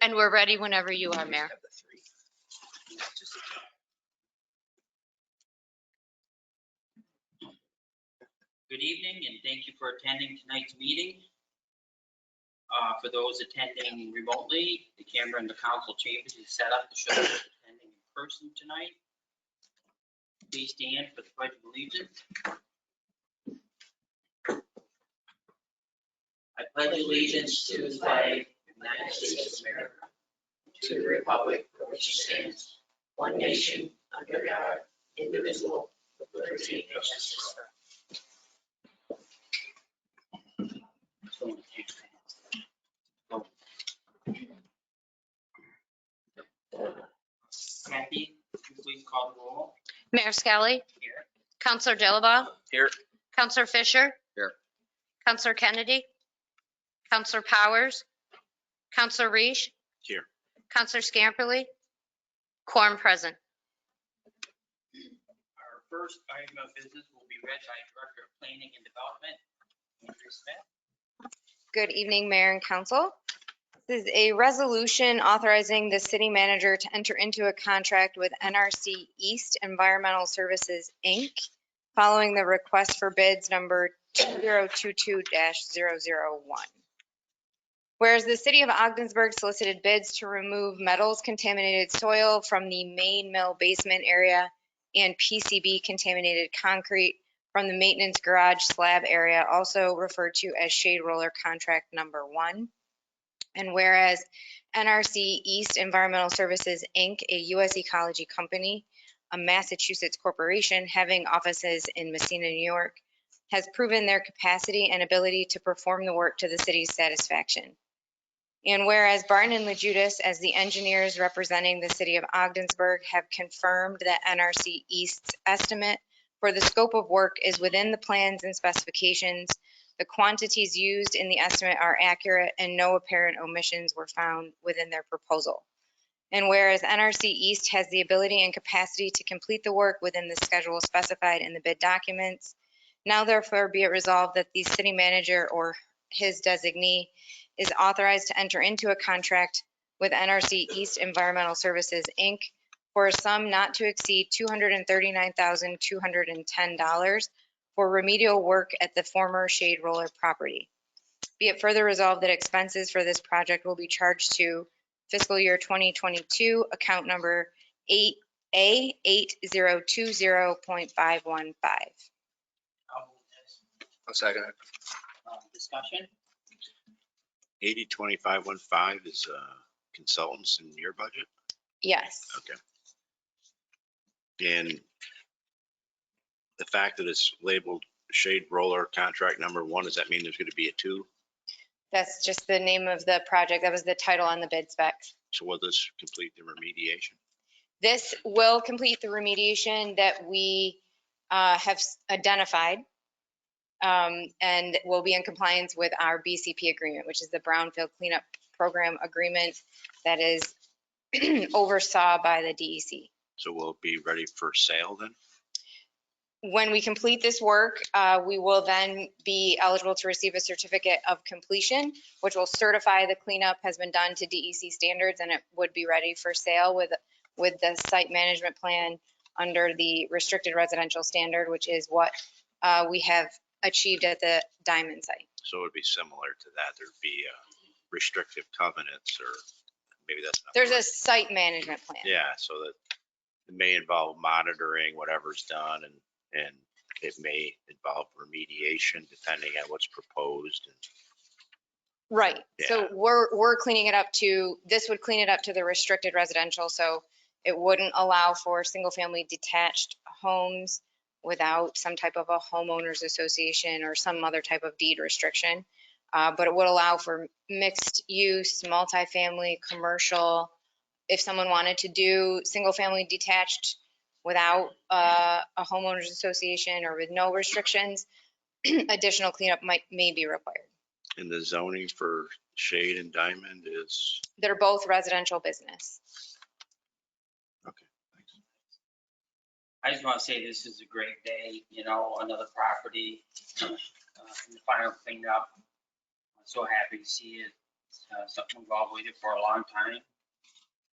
And we're ready whenever you are, Mayor. Good evening, and thank you for attending tonight's meeting. For those attending remotely, the camera in the council chambers is set up to show those attending in person tonight. Please stand for the Pledge of Allegiance. I pledge allegiance to the flag of the United States of America, to the republic for which it stands, one nation, under God, indivisible, with liberty and justice. Kathy, would you please call the roll? Mayor Skelly, Here. Counselor Dilaba, Here. Counselor Fisher, Here. Counselor Kennedy, Counselor Powers, Counselor Reish, Here. Counselor Scamperly, quorum present. Our first item of business will be read by Director of Planning and Development, Andrew Smith. Good evening, Mayor and Council. This is a resolution authorizing the city manager to enter into a contract with NRC East Environmental Services, Inc., following the request for bids number 2022-001. Whereas the city of Ogdensburg solicited bids to remove metals contaminated soil from the main mill basement area and PCB contaminated concrete from the maintenance garage slab area, also referred to as shade roller contract number 1. And whereas NRC East Environmental Services, Inc., a U.S. ecology company, a Massachusetts corporation having offices in Messina, New York, has proven their capacity and ability to perform the work to the city's satisfaction. And whereas Barton and LaJudas, as the engineers representing the city of Ogdensburg, have confirmed that NRC East's estimate for the scope of work is within the plans and specifications, the quantities used in the estimate are accurate and no apparent omissions were found within their proposal. And whereas NRC East has the ability and capacity to complete the work within the schedule specified in the bid documents, now therefore be it resolved that the city manager or his designee is authorized to enter into a contract with NRC East Environmental Services, Inc. for a sum not to exceed $239,210 for remedial work at the former Shade Roller property. Be it further resolved that expenses for this project will be charged to fiscal year 2022, account number 8A8020.515. I'll move this. I'll second it. Discussion? 802515 is consultants in your budget? Yes. Okay. And the fact that it's labeled shade roller contract number 1, does that mean there's going to be a 2? That's just the name of the project. That was the title on the bid specs. So will this complete the remediation? This will complete the remediation that we have identified and will be in compliance with our BCP agreement, which is the Brownfield Cleanup Program agreement that is oversaw by the DEC. So will it be ready for sale then? When we complete this work, we will then be eligible to receive a certificate of completion, which will certify the cleanup has been done to DEC standards and it would be ready for sale with the site management plan under the restricted residential standard, which is what we have achieved at the Diamond site. So it would be similar to that. There'd be restrictive covenants, or maybe that's not. There's the a word. site management plan. Yeah, so that it may involve monitoring whatever's done, and it may involve remediation depending on what's proposed. Right. Yeah. So we're cleaning it up to, this would clean it up to the restricted residential. So it wouldn't allow for single family detached homes without some type of a homeowners association or some other type of deed restriction. But it would allow for mixed use, multifamily, commercial. If someone wanted to do single family detached without a homeowners association or with no restrictions, additional cleanup may be required. And the zoning for Shade and Diamond is, They're both residential business. okay, thanks. I just want to say this is a great day, another property in the final cleanup. I'm so happy to see it It's something we've all waited for a long time.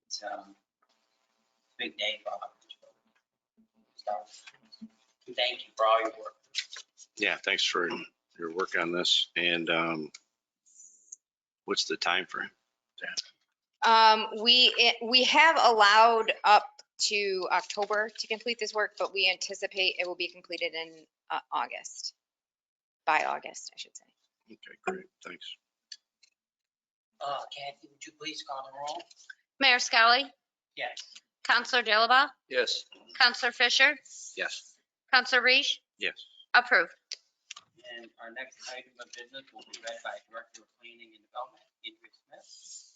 It's a big day for us. So, thank you for all your work. Yeah, thanks for your work on this. And what's the time frame? We have allowed up to October to complete this work, but we anticipate it will be completed in August. By August, I should say. Okay, great, thanks. Kathy, would you please call the roll? Mayor Skelly, Yes. Counselor Dilaba, Yes. Counselor Fisher, Yes. Counselor Reese, Yes. approved. And our next item of business will be read by Director of Planning and Development, Andrea Smith.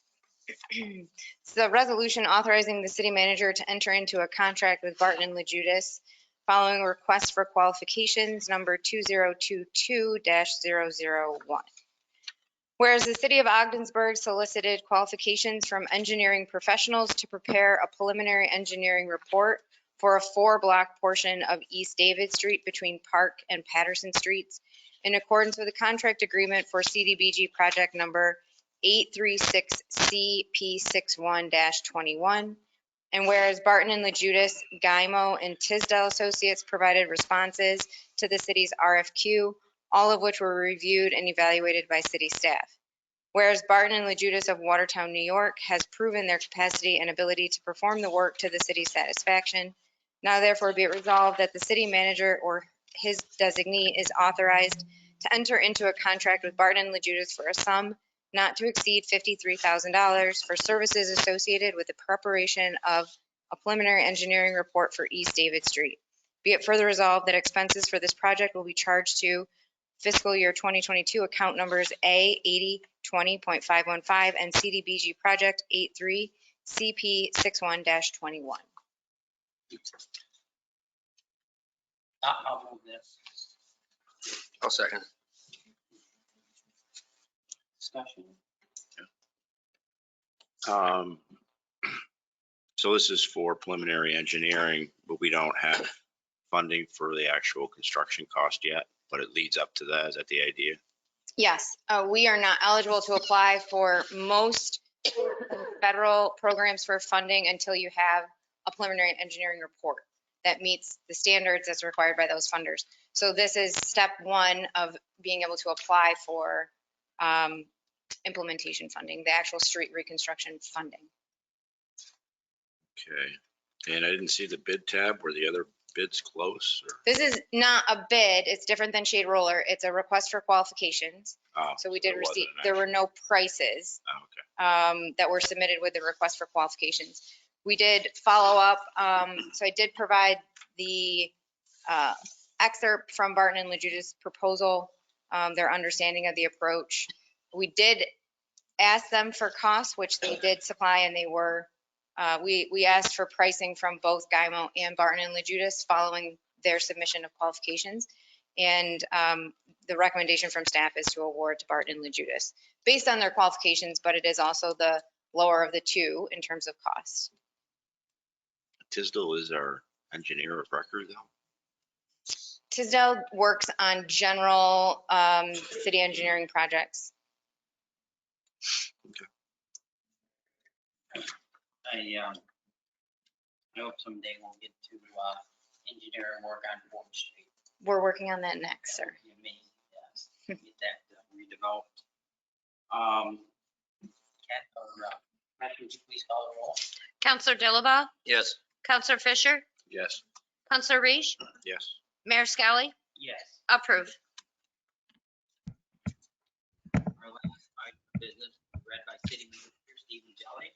It's the resolution authorizing the city manager to enter into a contract with Barton and LaJudas following request for qualifications number 2022-001. Whereas the city of Ogdensburg solicited qualifications from engineering professionals to prepare a preliminary engineering report for a 4-block portion of East David Street between Park and Patterson Streets in accordance with the contract agreement for CDBG project number 836CP61-21. And whereas Barton and LaJudas, Gymo, and Tisdale Associates provided responses to the city's RFQ, all of which were reviewed and evaluated by city staff. Whereas Barton and LaJudas of Watertown, New York has proven their capacity and ability to perform the work to the city's satisfaction. Now therefore be it resolved that the city manager or his designee is authorized to enter into a contract with Barton and LaJudas for a sum not to exceed $53,000 for services associated with the preparation of a preliminary engineering report for East David Street. Be it further resolved that expenses for this project will be charged to fiscal year 2022 account numbers A8020.515 and CDBG project 83CP61-21. I'll move this. I'll second. Discussion. So this is for preliminary engineering, but we don't have funding for the actual construction cost yet, but it leads up to that. Is that the idea? Yes, we are not eligible to apply for most federal programs for funding until you have a preliminary engineering report that meets the standards that's required by those funders. So this is step one of being able to apply for implementation funding, the actual street reconstruction funding. Okay. And I didn't see the bid tab. Were the other bids close? Or? This is not a bid. It's different than Shade Roller. It's a request for qualifications. Oh, So we did there wasn't receive, an there were no prices Oh, okay. that were submitted with the request for qualifications. We did follow up. So I did provide the excerpt from Barton and LaJudas proposal, their understanding of the approach. We did ask them for costs, which they did supply, and they were, we asked for pricing from both Gymo and Barton and LaJudas following their submission of qualifications. And the recommendation from staff is to award to Barton and LaJudas based on their qualifications, but it is also the lower of the two in terms of cost. Tisdale is our engineer of record though? Tisdale works on general city engineering projects. I hope someday we'll get to engineering work on Ford Street. We're working on that next, sir. That would be amazing, yes. Get that redeveloped. Matthew, would you please call the roll? Counselor Dilaba, Yes. Counselor Fisher, Yes. Counselor Reese, Yes. Mayor Skelly, Yes. approved. Our last item of business read by City Manager Stephen Jelly.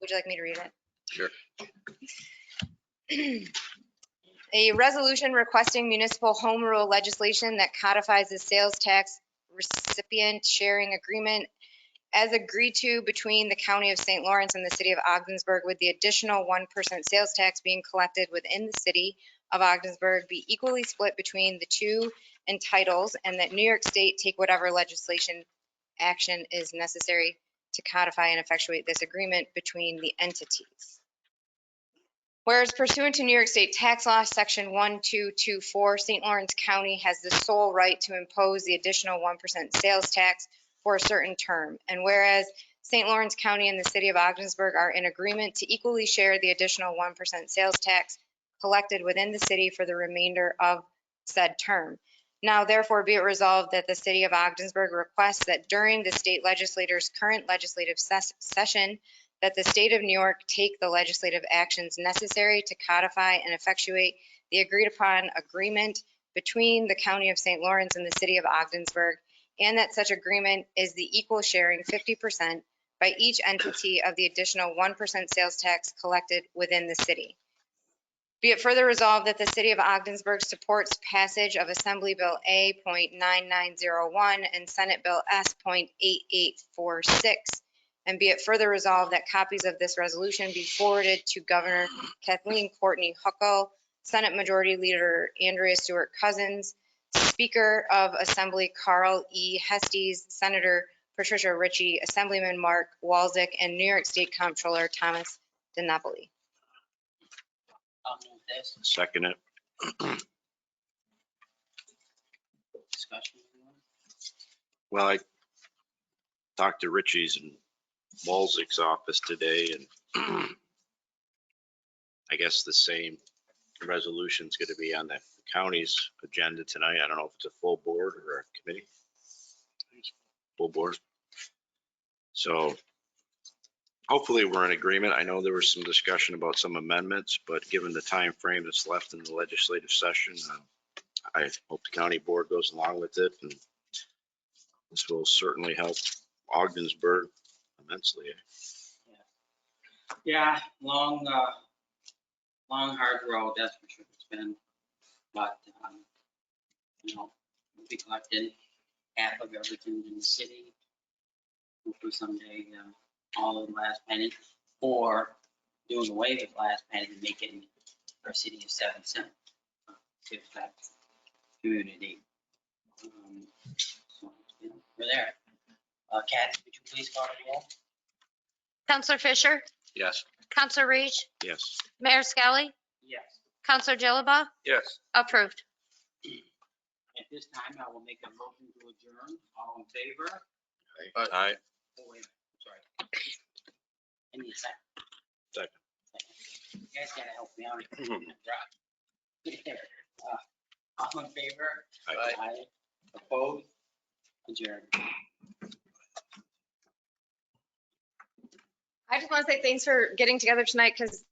Would you like me to read it? Sure. A resolution requesting municipal home rule legislation that codifies the sales tax recipient sharing agreement as agreed to between the County of St. Lawrence and the City of Ogdensburg, with the additional 1% sales tax being collected within the City of Ogdensburg be equally split between the two entitles, and that New York State take whatever legislation action is necessary to codify and effectuate this agreement between the entities. Whereas pursuant to New York State Tax Law, Section 1224, St. Lawrence County has the sole right to impose the additional 1% sales tax for a certain term. And whereas St. Lawrence County and the city of Ogdensburg are in agreement to equally share the additional 1% sales tax collected within the city for the remainder of said term. Now therefore be it resolved that the city of Ogdensburg requests that during the state legislature's current legislative session, that the state of New York take the legislative actions necessary to codify and effectuate the agreed upon agreement between the county of St. Lawrence and the city of Ogdensburg, and that such agreement is the equal sharing 50% by each entity of the additional 1% sales tax collected within the city. Be it further resolved that the city of Ogdensburg supports passage of Assembly Bill A.9901 and Senate Bill S.8846. And be it further resolved that copies of this resolution be forwarded to Governor Kathleen Courtney Huckle, Senate Majority Leader Andrea Stewart Cousins, Speaker of Assembly Carl E. Hestes, Senator Patricia Ritchie, Assemblyman Mark Walczyk, and New York State Comptroller Thomas DiNapoli. I'll move this. Second it. Discussion. Well, I talked to Richie's and Walczyk's office today, and I guess the same resolution's going to be on the county's agenda tonight. I don't know if it's a full board or a committee. Full board. So hopefully we're in agreement. I know there was some discussion about some amendments, but given the time frame that's left in the legislative session, I hope the county board goes along with it, and this will certainly help Ogdensburg immensely. Yeah, long, hard road, that's for sure it's been. But, we'll be collecting half of everything in the city. Hopefully someday, all of the last penny, or doing away with last penny and making our city a 7 cent. To affect community. So, we're there. Kathy, would you please call the roll? Counselor Fisher, Yes. Counselor Reach, Yes. Mayor Skelly, Yes. Counselor Dilaba, Yes. approved. At this time, I will make a motion to adjourn. All in favor? Aye. Oh, wait a minute, sorry. I need a second. Second. You guys gotta help me out. All in favor? Aye. Aye. Opposed? Adjourn. I just want to say thanks for getting together tonight because